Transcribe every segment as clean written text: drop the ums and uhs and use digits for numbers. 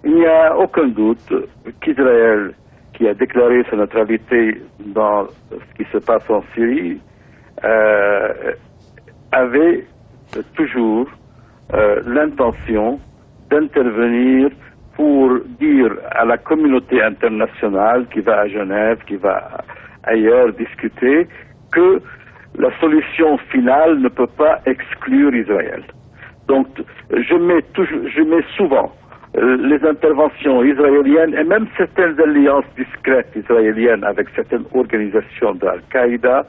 Il n'y a aucun doute qu'Israël, qui a déclaré sa neutralité dans ce qui se passe en Syrie, avait toujours l'intention d'intervenir pour dire à la communauté internationale qui va à Genève, qui va ailleurs discuter, que la solution finale ne peut pas exclure Israël. Donc, je mets souvent les interventions israéliennes et même certaines alliances discrètes israéliennes avec certaines organisations d'Al-Qaïda,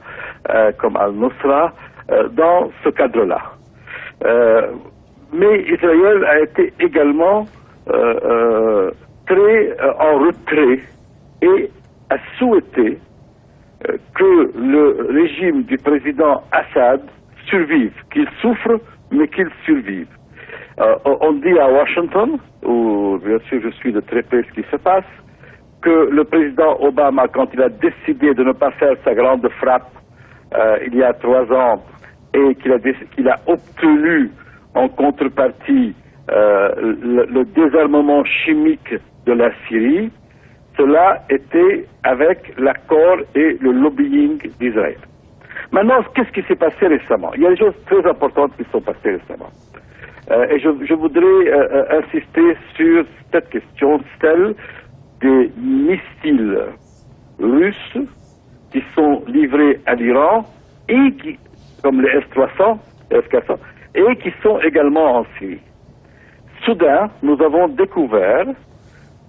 comme Al-Nusra, dans ce cadre-là. Mais Israël a été également très en retrait et a souhaité que le régime du président Assad survive, qu'il souffre, mais qu'il survive. On dit à Washington, où bien sûr je suis de très près ce qui se passe, que le président Obama, quand il a décidé de ne pas faire sa grande frappe il y a 3 ans, et qu'il a obtenu en contrepartie le désarmement chimique de la Syrie, cela était avec l'accord et le lobbying d'Israël. Maintenant, qu'est-ce qui s'est passé récemment? Il y a des choses très importantes qui sont passées récemment. Et je voudrais insister sur cette question, celle des missiles russes qui sont livrés à l'Iran et qui, comme les S-300, les S-400, et qui sont également en Syrie. Soudain, nous avons découvert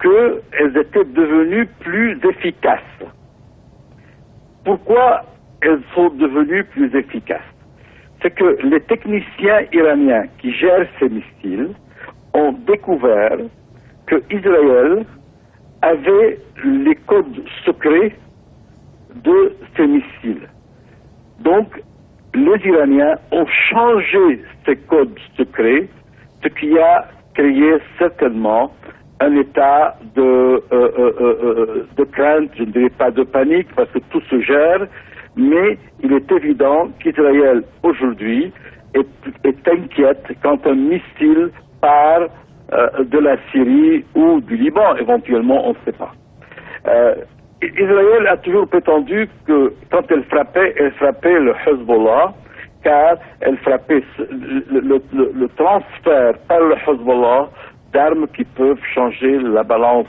qu'elles étaient devenues plus efficaces. Pourquoi elles sont devenues plus efficaces? C'est que les techniciens iraniens qui gèrent ces missiles ont découvert que Israël avait les codes secrets de ces missiles. Donc, les Iraniens ont changé ces codes secrets, ce qui a créé certainement un état de crainte, je ne dirais pas de panique, parce que tout se gère, mais il est évident qu'Israël, aujourd'hui, est inquiète quand un missile part de la Syrie ou du Liban, éventuellement, on ne sait pas. Israël a toujours prétendu que quand elle frappait le Hezbollah, car elle frappait le transfert par le Hezbollah d'armes qui peuvent changer la balance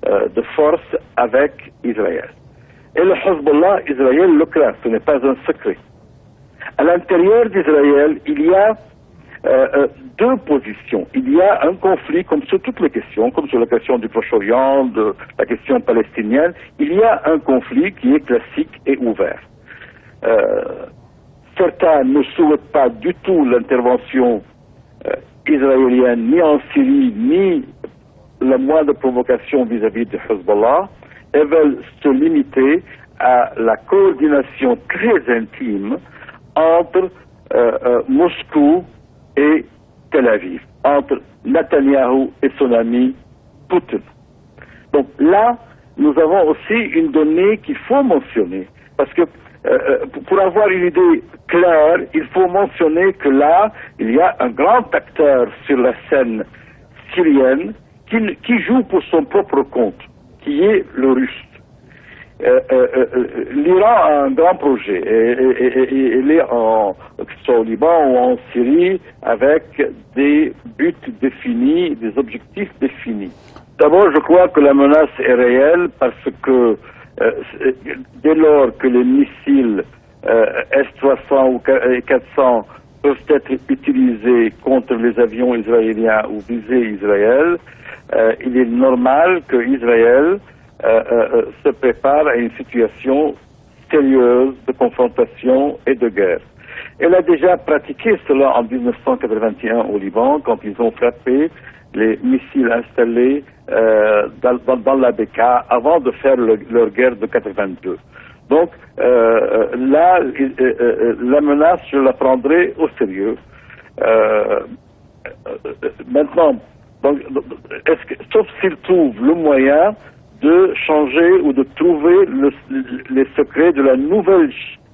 de force avec Israël. Et le Hezbollah, Israël le craint, ce n'est pas un secret. À l'intérieur d'Israël, il y a 2 positions. Il y a un conflit, comme sur toutes les questions, comme sur la question du Proche-Orient, de la question palestinienne, il y a un conflit qui est classique et ouvert. Certains ne souhaitent pas du tout l'intervention israélienne, ni en Syrie, ni la moindre provocation vis-à-vis de Hezbollah, et veulent se limiter à la coordination très intime entre Moscou et Tel Aviv, entre Netanyahou et son ami Poutine. Donc là, nous avons aussi une donnée qu'il faut mentionner, parce que pour avoir une idée claire, il faut mentionner que là, il y a un grand acteur sur la scène syrienne qui joue pour son propre compte, qui est le Russe. L'Iran a un grand projet, et il est que ce soit au Liban ou en Syrie, avec des buts définis, des objectifs définis. D'abord, je crois que la menace est réelle parce que dès lors que les missiles S-300 ou 400 peuvent être utilisés contre les avions israéliens ou viser Israël, il est normal que Israël se prépare à une situation sérieuse de confrontation et de guerre. Elle a déjà pratiqué cela en 1981 au Liban, quand ils ont frappé les missiles installés dans la Bekaa avant de faire leur guerre de 82. Donc là, la menace, je la prendrai au sérieux. Maintenant, donc, sauf s'ils trouvent le moyen de changer ou de trouver les secrets de la nouvelle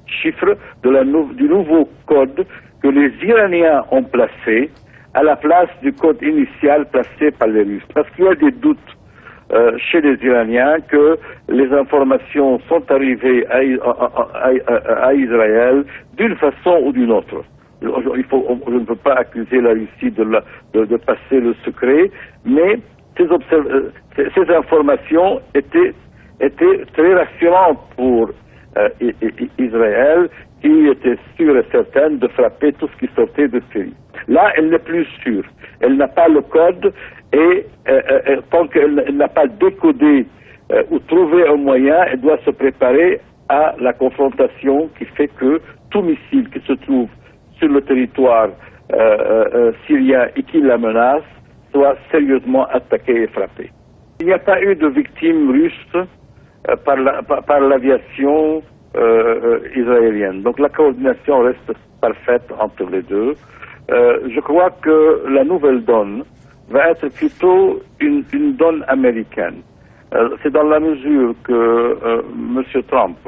chiffre, du nouveau code que les Iraniens ont placé à la place du code initial placé par les Russes. Parce qu'il y a des doutes chez les Iraniens que les informations sont arrivées à Israël d'une façon ou d'une autre. Je ne peux pas accuser la Russie de passer le secret, mais ces informations étaient très rassurantes pour Israël, qui était sûre et certaine de frapper tout ce qui sortait de Syrie. Là, elle n'est plus sûre. Elle n'a pas le code et tant qu'elle n'a pas décodé ou trouvé un moyen, elle doit se préparer à la confrontation qui fait que tout missile qui se trouve sur le territoire syrien et qui la menace soit sérieusement attaqué et frappé. Il n'y a pas eu de victimes russes par l'aviation israélienne. Donc la coordination reste parfaite entre les deux. Je crois que la nouvelle donne va être plutôt une donne américaine. C'est dans la mesure que M. Trump,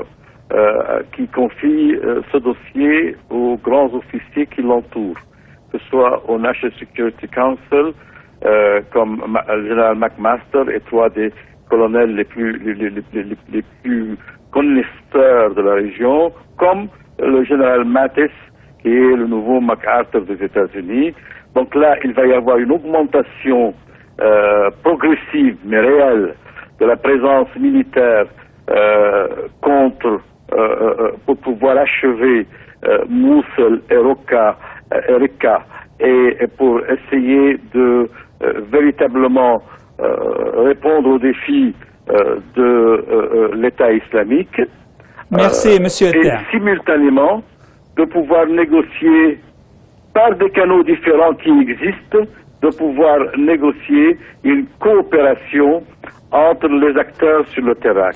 qui confie ce dossier aux grands officiers qui l'entourent, que ce soit au National Security Council, comme le général McMaster et trois des colonels les plus connaisseurs de la région, comme le général Mattis, qui est le nouveau MacArthur des États-Unis. Donc là, il va y avoir une augmentation progressive, mais réelle, de la présence militaire pour pouvoir achever Mossoul et Raqqa et pour essayer de véritablement répondre aux défis de l'État islamique. Merci, Monsieur Et simultanément, de pouvoir négocier par des canaux différents qui existent, de pouvoir négocier une coopération entre les acteurs sur le terrain.